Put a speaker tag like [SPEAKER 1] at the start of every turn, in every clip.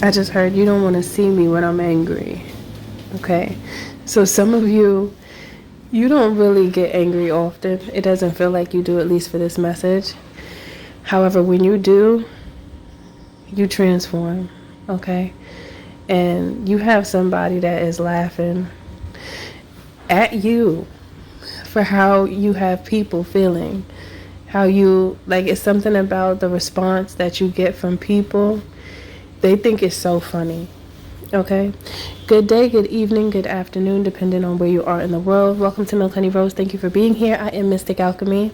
[SPEAKER 1] I just heard you don't want to see me when I'm angry. Okay. So some of you don't really get angry often. It doesn't feel like you do, at least for this message. However, when you do, you transform. Okay. And you have somebody that is laughing at you for how you have people feeling. How you, like, it's something about the response that you get from people. They think it's so funny. Okay. Good day, good evening, good afternoon, depending on where you are in the world. Welcome to Milk Honey Rose. Thank you for being here. I am Mystic Alchemy.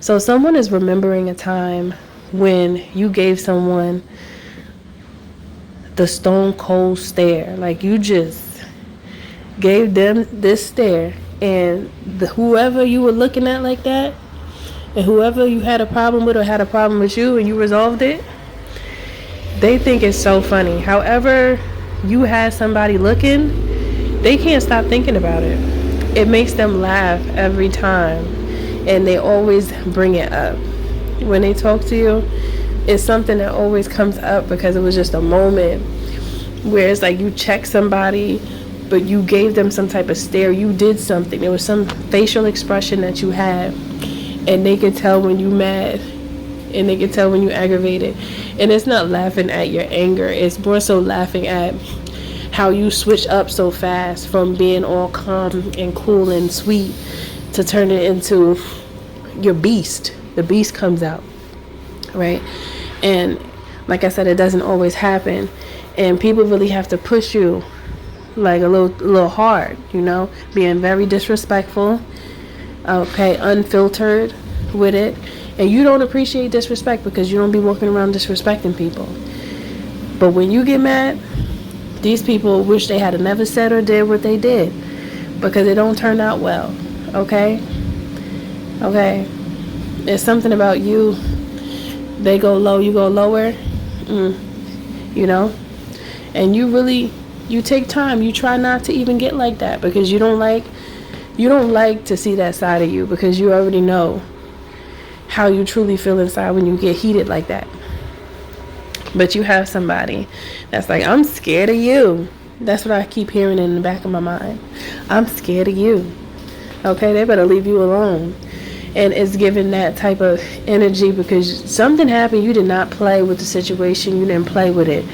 [SPEAKER 1] So someone is remembering a time when you gave someone the stone cold stare. Like, you just gave them this stare, and whoever you were looking at like that, and whoever you had a problem with or had a problem with you and you resolved it, they think it's so funny. However, you had somebody looking, they can't stop thinking about it. It makes them laugh every time, and they always bring it up. When they talk to you, it's something that always comes up because it was just a moment where it's like you checked somebody, but you gave them some type of stare. You did something. There was some facial expression that you had, and they could tell when you mad, and they could tell when you aggravated. And it's not laughing at your anger. It's more so laughing at how you switch up so fast from being all calm and cool and sweet to turn it into your beast. The beast comes out, right? And like I said, it doesn't always happen. And people really have to push you like a little hard, you know, being very disrespectful, okay, unfiltered with it. And you don't appreciate disrespect because you don't be walking around disrespecting people. But when you get mad, these people wish they had never said or did what they did because it don't turn out well, okay? Okay? There's something about you. They go low, you go lower, you know? And you take time. You try not to even get like that because you don't like to see that side of you because you already know how you truly feel inside when you get heated like that. But you have somebody that's like, I'm scared of you. That's what I keep hearing in the back of my mind. I'm scared of you. Okay, they better leave you alone. And it's giving that type of energy because something happened. You did not play with the situation. You didn't play with it.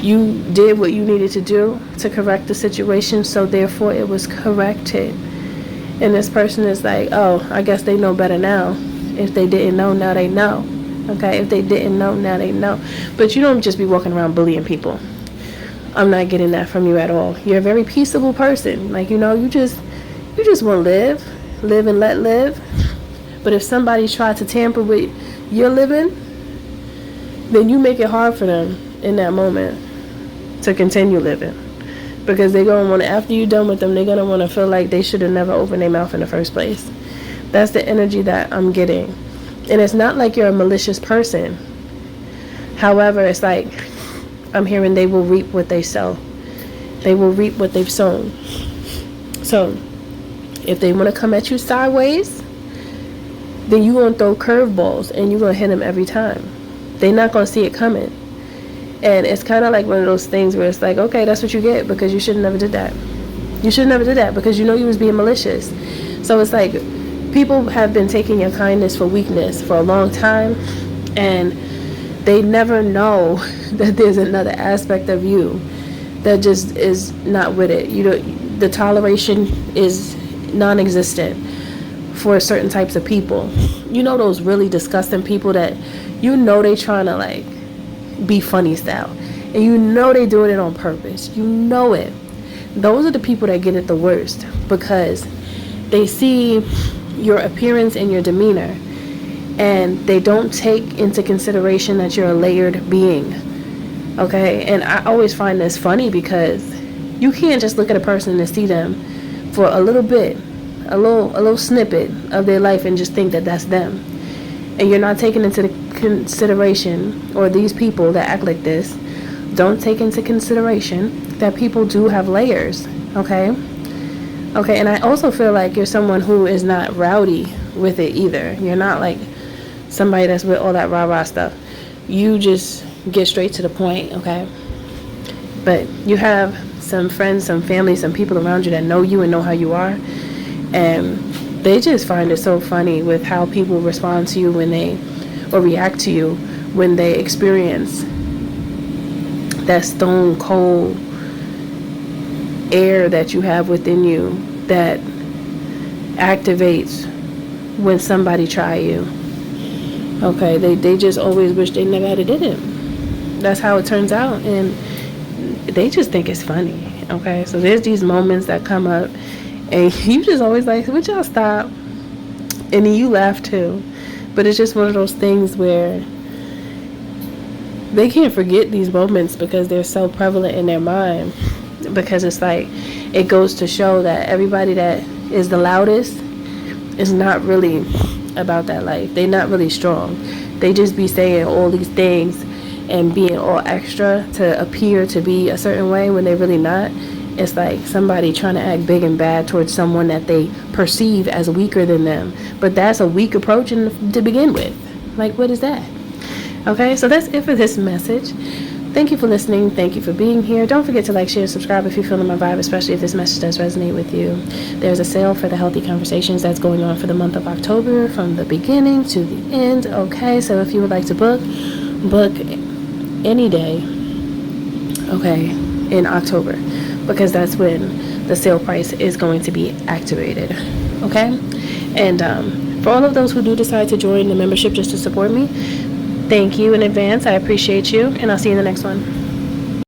[SPEAKER 1] You did what you needed to do to correct the situation, so therefore it was corrected. And this person is like, oh, I guess they know better now. If they didn't know, now they know. Okay, if they didn't know, now they know. But you don't just be walking around bullying people. I'm not getting that from you at all. You're a very peaceable person. Like, you know, you just want to live and let live. But if somebody tried to tamper with your living, then you make it hard for them in that moment to continue living. Because they're going to want to, after you're done with them, they're going to want to feel like they should have never opened their mouth in the first place. That's the energy that I'm getting. And it's not like you're a malicious person. However, it's like I'm hearing they will reap what they sow. They will reap what they've sown. So if they want to come at you sideways, then you're going to throw curveballs and you're going to hit them every time. They're not going to see it coming. And it's kind of like one of those things where it's like, okay, that's what you get because you should have never did that. You should never did that because you know you was being malicious. So it's like people have been taking your kindness for weakness for a long time, and they never know that there's another aspect of you that just is not with it. You know, the toleration is non-existent for certain types of people. You know, those really disgusting people that you know they trying to like be funny style, and you know they doing it on purpose. You know it. Those are the people that get it the worst because they see your appearance and your demeanor, and they don't take into consideration that you're a layered being. Okay? And I always find this funny because you can't just look at a person and see them for a little bit, a little snippet of their life and just think that that's them. And you're not taking into consideration, or these people that act like this don't take into consideration that people do have layers. Okay? Okay, and I also feel like you're someone who is not rowdy with it either. You're not like somebody that's with all that rah-rah stuff. You just get straight to the point, okay? But you have some friends, some family, some people around you that know you and know how you are, and they just find it so funny with how people respond to you when they, or react to you when they experience that stone cold air that you have within you that activates when somebody try you. Okay, they just always wish they never had did it. That's how it turns out, and they just think it's funny. Okay, so there's these moments that come up, and you just always like, would y'all stop? And then you laugh too. But it's just one of those things where they can't forget these moments because they're so prevalent in their mind. Because it's like, it goes to show that everybody that is the loudest is not really about that life. They're not really strong. They just be saying all these things and being all extra to appear to be a certain way when they're really not. It's like somebody trying to act big and bad towards someone that they perceive as weaker than them. But that's a weak approach to begin with. Like, what is that? Okay, so that's it for this message. Thank you for listening. Thank you for being here. Don't forget to like, share, subscribe if you're feeling my vibe, especially if this message does resonate with you. There's a sale for the Healthy Conversations that's going on for the month of October from the beginning to the end. Okay, so if you would like to book any day, okay, in October, because that's when the sale price is going to be activated. Okay, and for all of those who do decide to join the membership just to support me, thank you in advance. I appreciate you, and I'll see you in the next one.